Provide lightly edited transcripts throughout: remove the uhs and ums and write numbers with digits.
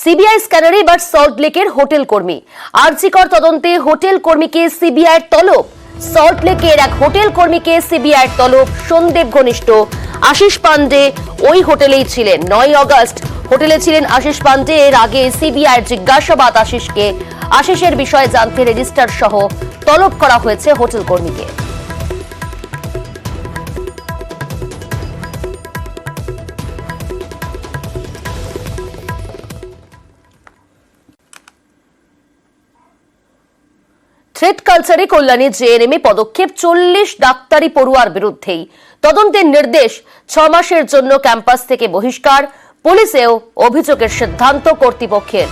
CBI স্ক্যানারে এবার সল্টলেকের হোটেল কর্মী। আরজিকর তদন্তে হোটেল কর্মীকে সিবিআই তলব। সল্টলেকের এক হোটেল কর্মীকে সিবিআই তলব। সন্দীপ ঘনিষ্ঠ আশিস পান্ডে ওই হোটেলেই ছিলেন। 9 আগস্ট হোটেলে ছিলেন আশিস পান্ডে। এর আগে সিবিআই জিজ্ঞাসাবাদ আশিসকে। আশিসের বিষয়ে জানতে রেজিস্টার সহ তলব করা হয়েছে হোটেল কর্মীকে। থ্রেড কালচারে কল্যাণী জেএনএমে পদক্ষেপ। 40 ডাক্তারি পড়ুয়ার বিরুদ্ধেই তদন্তের নির্দেশ। 6 মাসের জন্য ক্যাম্পাস থেকে বহিষ্কার। পুলিশেও অভিযোগের সিদ্ধান্ত কর্তৃপক্ষের।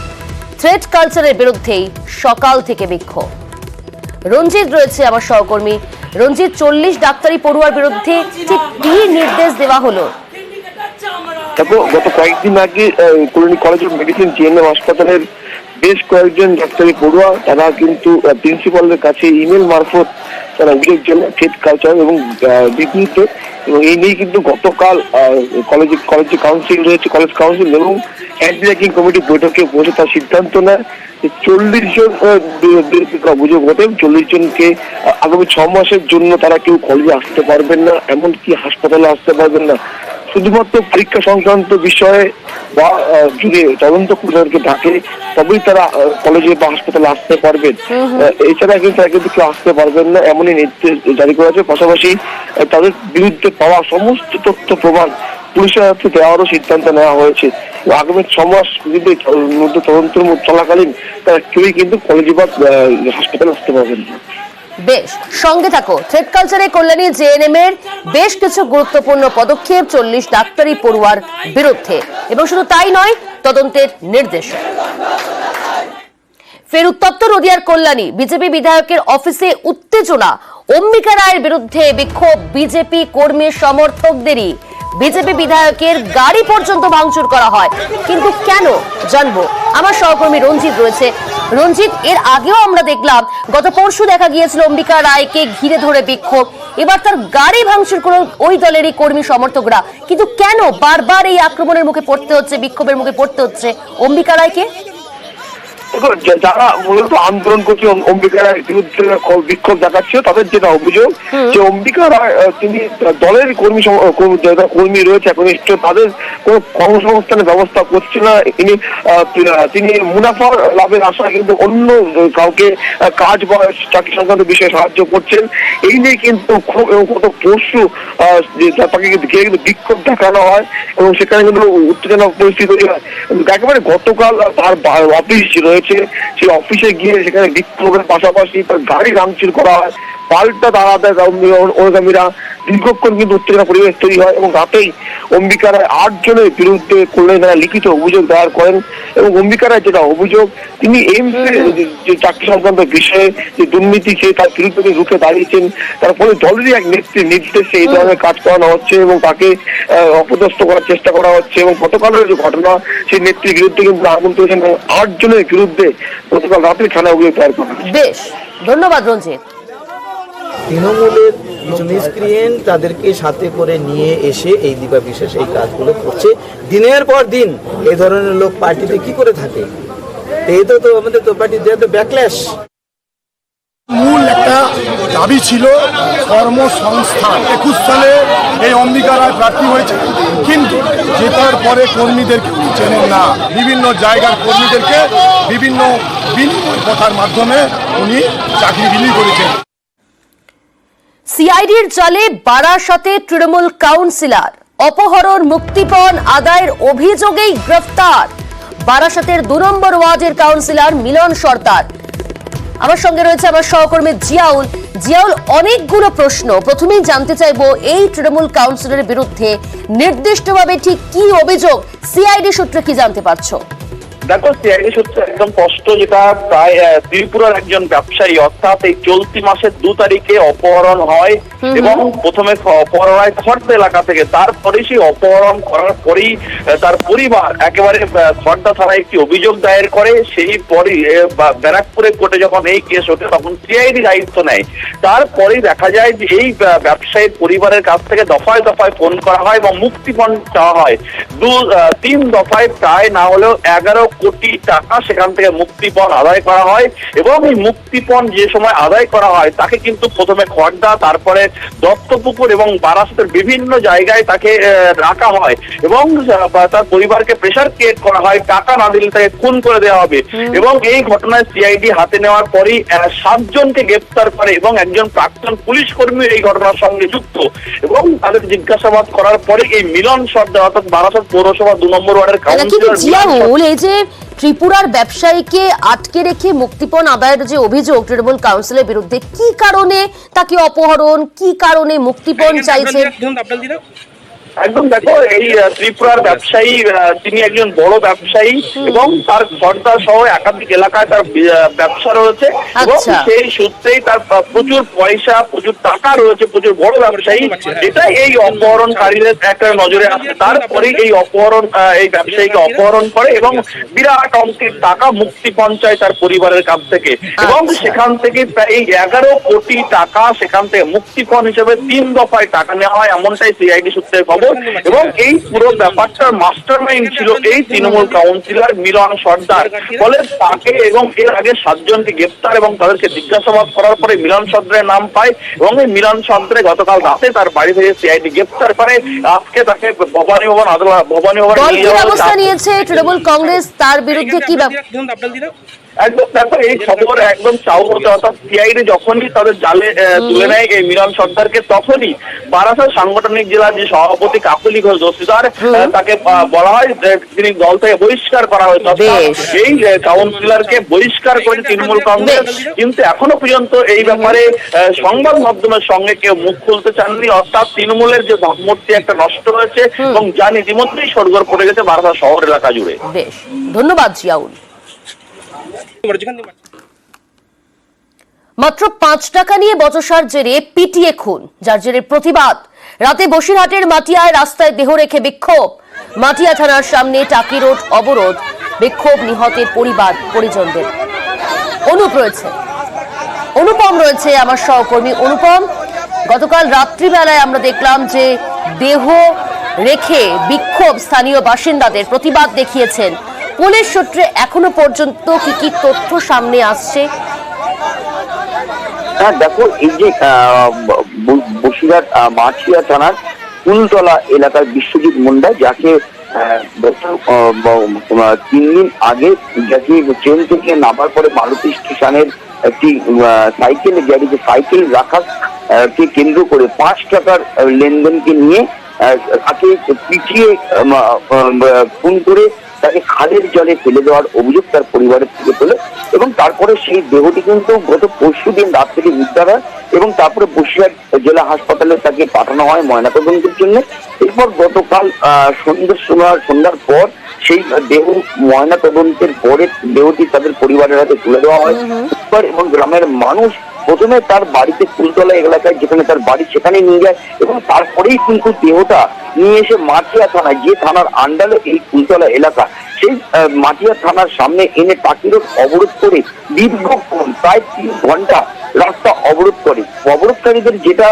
থ্রেড কালচারের বিরুদ্ধেই সকাল থেকে বিক্ষোভ। রঞ্জিত রয়েছে আমার সহকর্মী। রঞ্জিত, 40 ডাক্তারি পড়ুয়ার বিরুদ্ধে ঠিক কি নির্দেশ দেওয়া হলো? দেখো, গত কয়েকদিন আগে Kalyani college of medicine GNM হাসপাতালের বেশ কয়েকজন ডাক্তারি পড়ুয়া তারা কিন্তু প্রিন্সিপালের কাছে ইমেল মারফত তারা অভিযোগ জানায় থ্রেড কালচার এবং বিপরীতে। এবং এই নিয়ে কিন্তু গতকাল কলেজে কাউন্সিল রয়েছে, কলেজ কাউন্সিল এবং অ্যান্টি র্যাগিং কমিটি বৈঠকে বসে তার সিদ্ধান্ত নেয় 40 জন অভিযোগ হতেন। 40 জনকে আগামী 6 মাসের জন্য তারা কেউ কলেজে আসতে পারবেন না, এমনকি হাসপাতালে আসতে পারবেন না। শুধুমাত্র পরীক্ষা সংক্রান্ত বিষয়ে বা যদি তদন্ত করে ডাকে তবেই তারা কলেজে বা হাসপাতালে আসতে পারবেন। এছাড়া কিন্তু তারা কিন্তু কেউ আসতে পারবেন না, এমনই নির্দেশ জারি করা হয়েছে। পাশাপাশি তাদের বিরুদ্ধে পাওয়া সমস্ত তথ্য প্রমাণ পুলিশের হাতে দেওয়ারও সিদ্ধান্ত নেওয়া হয়েছে। আগামী 6 মাস মধ্যে তদন্ত চলাকালীন তারা কেউই কিন্তু কলেজে বা হাসপাতালে আসতে পারবেন না। বেশ, সঙ্গে থাকো। থ্রেড কালচারে কল্যাণী জেএনএম এর বেশ কিছু গুরুত্বপূর্ণ পদক্ষেপ 40 ডাক্তারি পড়ুয়ার বিরুদ্ধে, এবং শুধু তাই নয়, তদন্তের নির্দেশ। ফের উত্তপ্ত নদিয়ার কল্যাণী। বিজেপি বিধায়কের অফিসে উত্তেজনা। অম্বিকা রায়ের বিরুদ্ধে বিক্ষোভ বিজেপি কর্মী সমর্থকদেরই। বিজেপি বিধায়কের গাড়ি পর্যন্ত ভাঙচুর করা হয়। কিন্তু কেন, জানবো। আমার সহকর্মী রঞ্জিত রয়েছে। রঞ্জিত, এর আগেও আমরা দেখলাম, গত পরশু দেখা গিয়েছিল অম্বিকা রায়কে ঘিরে ধরে বিক্ষোভ। এবার তার গাড়ি ভাঙচুর করে ওই দলেরই কর্মী সমর্থকরা। কিন্তু কেন বারবার এই আক্রমণের মুখে পড়তে হচ্ছে, বিক্ষোভের মুখে পড়তে হচ্ছে অম্বিকা রায়কে? যারা মূলত আন্দোলন করছে অম্বিকা রায়ের বিরুদ্ধে বিক্ষোভ দেখাচ্ছে, তাদের যেটা অভিযোগ যে অম্বিকা রায় তিনি দলের কর্মী রয়েছে একনিষ্ঠ, তাদের কোন কর্মসংস্থানের ব্যবস্থা করছে না। তিনি মুনাফা লাভের আশায় কিন্তু অন্য কাউকে কাজ বা চাকরি সংক্রান্ত বিষয়ে সাহায্য করছেন। এই নিয়ে কিন্তু গত পরশু তাকে কিন্তু বিক্ষোভ দেখানো হয় এবং সেখানে কিন্তু উত্তেজনা পরিস্থিতি তৈরি হয়। একেবারে গতকাল তার অফিস রয়েছে, সেই অফিসে গিয়ে সেখানে বিক্ষোভের পাশাপাশি তার গাড়ি ভাঙচুর করা হয়। পাল্টা দাঁড়াতে অনুগামীরা দীর্ঘক্ষণ কিন্তু উত্তেজনা পরিবেশ তৈরি হয় এবং রাতেই অম্বিকা রায় 8 জনের বিরুদ্ধে কল্যাণী লিখিত অভিযোগ দায়ের করেন। এবং অম্বিকা রায় যেটা অভিযোগ, তিনি এইমসে যে চাকরি সংক্রান্ত বিষয়ে যে দুর্নীতি, সে তার বিরুদ্ধে রুখে দাঁড়িয়েছেন। তারপরে দলেরই এক নেত্রীর নির্দেশে এই ধরনের কাজ করানো হচ্ছে এবং তাকে অপদস্থ করার চেষ্টা করা হচ্ছে। এবং গতকালের যে ঘটনা, সেই নেত্রীর বিরুদ্ধে কিন্তু আগুন তুলেছেন এবং 8 জনের বিরুদ্ধে গতকাল রাতে থানায় অভিযোগ দায়ের করা হয়েছে। বেশ, ধন্যবাদ রঞ্জিত। তৃণমূলের কিছু মিসক্রিয়েন্ট তাদেরকে সাথে করে নিয়ে এসে এই দিবা বিশেষ এই কাজগুলো করছে। দিনের পর দিন এই ধরনের লোক পার্টিতে কি করে থাকে? এই তো আমাদের তো পার্টিতে তো ব্যাকল্যাশ। মূল একটা দাবি ছিল কর্মসংস্থান। 21 সালে এই অম্বিকা রায় প্রার্থী হয়েছে, কিন্তু জেতার পরে কর্মীদেরকে চেনেন না। বিভিন্ন জায়গার কর্মীদেরকে বিভিন্ন বিনিময় কথার মাধ্যমে উনি চাকরি বিলি করেছেন। সিআইডির জালে বারাসতে তৃণমূল কাউন্সিলর অপহরণ, মুক্তিপণ আদায়ের অভিযোগেই গ্রেফতার বারাসতের 2 নম্বর ওয়ার্ডের কাউন্সিলর মিলন সরকার। আমার সঙ্গে রয়েছে আমার সহকর্মী জিয়াউল। জিয়াউল, অনেকগুলো প্রশ্ন। প্রথমেই জানতে চাইবো, এই তৃণমূল কাউন্সিলরের বিরুদ্ধে নির্দিষ্টভাবে ঠিক কি অভিযোগ, সিআইডি সূত্রে কি জানতে পারছো? দেখো, সিআইডি সূত্রে একদম স্পষ্ট, যেটা প্রায় ত্রিপুরার একজন ব্যবসায়ী, অর্থাৎ এই চলতি মাসের 2 তারিখে অপহরণ হয় এবং প্রথমে অপহরণ হয় খড়দা এলাকা থেকে। তারপরে সেই অপহরণ করার পরেই তার পরিবার একেবারে খড়দা থানায় একটি অভিযোগ দায়ের করে। সেই পরে ব্যারাকপুরে কোর্টে যখন এই কেস ওঠে তখন সিআইডি দায়িত্ব নেয়। তারপরেই দেখা যায় যে এই ব্যবসায়ীর পরিবারের কাছ থেকে দফায় দফায় ফোন করা হয় এবং মুক্তিপণ চাওয়া হয়। 3 দফায় প্রায় না হলেও 11 কোটি টাকা সেখান থেকে মুক্তিপণ আদায় করা হয়। এবং এই মুক্তিপণ যে সময় আদায় করা হয় তাকে কিন্তু প্রথমে খড়দা, তারপরে দত্তপুকুর এবং বারাসতের বিভিন্ন জায়গায় তাকে রাখা হয় এবং তার পরিবারকে প্রেসার ক্রিয়েট করা হয়, টাকা না দিলে তাকে খুন করে দেওয়া হবে। এবং এই ঘটনায় সিআইডি হাতে নেওয়ার পরই 7 জনকে গ্রেপ্তার করে এবং একজন প্রাক্তন পুলিশ কর্মী এই ঘটনার সঙ্গে যুক্ত। এবং তাদের জিজ্ঞাসাবাদ করার পরে এই মিলন সর্দার অর্থাৎ বারাসত পৌরসভা 2 নম্বর ওয়ার্ডের কাউন্সিলর জিয়াউল, এই যে ত্রিপুরার ব্যবসায়ীকে আটকে রেখে মুক্তিপণ আদায়ের যে অভিযোগ তৃণমূল কাউন্সিলের বিরুদ্ধে, কি কারণে তাকে অপহরণ, কি কারণে মুক্তিপণ চাইছে? একদম দেখো, এই ত্রিপুরার ব্যবসায়ী তিনি একজন বড় ব্যবসায়ী এবং তার সর্দার সহ একাধিক এলাকায় তার ব্যবসা রয়েছে এবং সেই সূত্রেই তার প্রচুর পয়সা, প্রচুর টাকা রয়েছে, প্রচুর বড় ব্যবসায়ী। এটা এই অপহরণকারীদের একটা নজরে আসে। তারপরে এই ব্যবসায়ীকে অপহরণ করে এবং বিরাট অঙ্কের টাকা মুক্তিপণ চায় তার পরিবারের কাছ থেকে এবং সেখান থেকে প্রায় 11 কোটি টাকা সেখান থেকে মুক্তিপণ হিসেবে 3 দফায় টাকা নেওয়া হয়, এমনটাই সিআইডি সূত্রে খবর। এবং এই পুরো ব্যাপারটার মাস্টারমাইন্ড ছিল এই তৃণমূল কাউন্সিলর মিলন সর্দার। ফলে তাকে এবং এর আগে 7 জনকে গ্রেপ্তার এবং তাদেরকে জিজ্ঞাসাবাদ করার পরে মিলন সর্দারের নাম পায় এবং এই মিলন সর্দারে গতকাল রাতে তার বাড়ি থেকে সিআইডি গ্রেপ্তার করে। আজকে তাকে ভবানী ভবন অবস্থা নিয়েছে তৃণমূল কংগ্রেস, তার বিরুদ্ধে কি একদম দেখো, এই খবর একদম চাউতে, অর্থাৎ সিআইডি যখনই তাদের জালে তুলে নেয় এই মিলন সর্দারকে, তখনই বারাসাত সাংগঠনিক জেলার যে সভাপতি কাকুলি ঘোষ দস্তিদার তাকে বলা হয় তিনি দল থেকে বহিষ্কার করা হয়েছে। এই কাউন্সিলরকে বহিষ্কার করে তৃণমূল কংগ্রেস, কিন্তু এখনো পর্যন্ত এই ব্যাপারে সংবাদ মাধ্যমের সঙ্গে কেউ মুখ খুলতে চাননি। অর্থাৎ তৃণমূলের যে ভাবমূর্তি একটা নষ্ট হয়েছে এবং যা ইতিমধ্যেই সরগর পড়ে গেছে বারাসাত শহর এলাকা জুড়ে। বেশ, ধন্যবাদ জিয়াউল। মাত্র 5 টাকা নিয়ে বচসার জেরে পিটিয়ে খুন, যার জেরে প্রতিবাদ। রাতে বসিরহাটের মাটিয়ায় রাস্তায় দেহ রেখে বিক্ষোভ। মাটিয়া থানার সামনে টাকি রোড অবরোধ, বিক্ষোভ নিহতের পরিবার পরিজনদের। অনুপম রয়েছে আমার সহকর্মী। অনুপম, গতকাল রাত্রিবেলায় আমরা দেখলাম যে দেহ রেখে বিক্ষোভ স্থানীয় বাসিন্দাদের, প্রতিবাদ দেখিয়েছেন। পুলিশ সূত্রে এখনো পর্যন্ত কি কি তথ্য সামনে আসছে? হ্যাঁ দেখো, এই যে বসিরহাট মাছিয়া থানার কুলতলা এলাকার বিশ্বজিৎ মুন্ডা, যাকে 3 দিন আগে যাকে ট্রেন থেকে নামার পরে মালতী স্টেশনের একটি সাইকেল গ্যারেজে সাইকেল রাখাকে কেন্দ্র করে 5 টাকার লেনদেনকে নিয়ে তাকে পিটিয়ে খুন করে তাকে খালের জলে ফেলে দেওয়ার অভিযোগ তার পরিবারের থেকে তোলে এবং তারপরে সেই দেহটি কিন্তু গত পরশুদিন রাত থেকে উদ্ধার হয় এবং তারপরে বসিরহাট জেলা হাসপাতালে তাকে পাঠানো হয় ময়নাতদন্তের জন্য। এরপর গতকাল সন্ধ্যার পর সেই দেহ ময়নাতদন্তের পরে দেহটি তাদের পরিবারের হাতে তুলে দেওয়া হয় এবং গ্রামের মানুষ প্রথমে তার বাড়িতে কুলতলা এলাকায় যেখানে তার বাড়ি সেখানে নিয়ে যায় এবং তারপরেই কিন্তু দেহটা নিয়ে এসে মাটিয়া থানায়, যে থানার আন্ডারে এই কুলতলা এলাকা, সেই মাটিয়া থানার সামনে এনে টাকি রোড অবরোধ করে দীর্ঘক্ষণ প্রায় 3 ঘন্টা রাস্তা অবরোধ করে। অবরোধকারীদের যেটা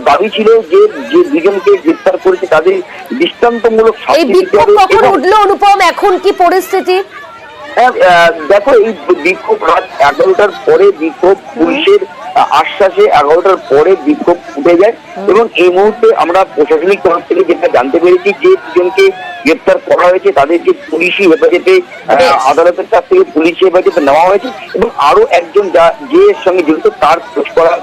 দাবি ছিল যে 2 জনকে গ্রেফতার করেছে তাদের দৃষ্টান্তমূলক শাস্তি দিতে হবে। অনুপম, এখন কি পরিস্থিতি? দেখো, এই বিক্ষোভ রাত 11টার পরে বিক্ষোভ পুলিশের আশ্বাসে 11টার পরে বিক্ষোভ উঠে যায় এবং এই মুহূর্তে আমরা প্রশাসনিক তরফ থেকে যেটা জানতে পেরেছি যে 2 জনকে গ্রেপ্তার করা হয়েছে, তাদেরকে পুলিশি হেফাজতে আদালতের কাছ থেকে পুলিশি হেফাজতে নেওয়া হয়েছে এবং আরো একজন যে সঙ্গে জড়িত তার খোঁজ করা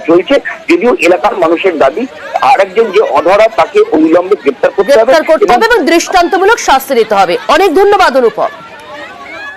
চলছে। যদিও এলাকার মানুষের দাবি আর একজন যে অধরা তাকে অবিলম্বে গ্রেপ্তার করতে হবে এবং দৃষ্টান্তমূলক শাস্তি দিতে হবে। অনেক ধন্যবাদ অনুপম।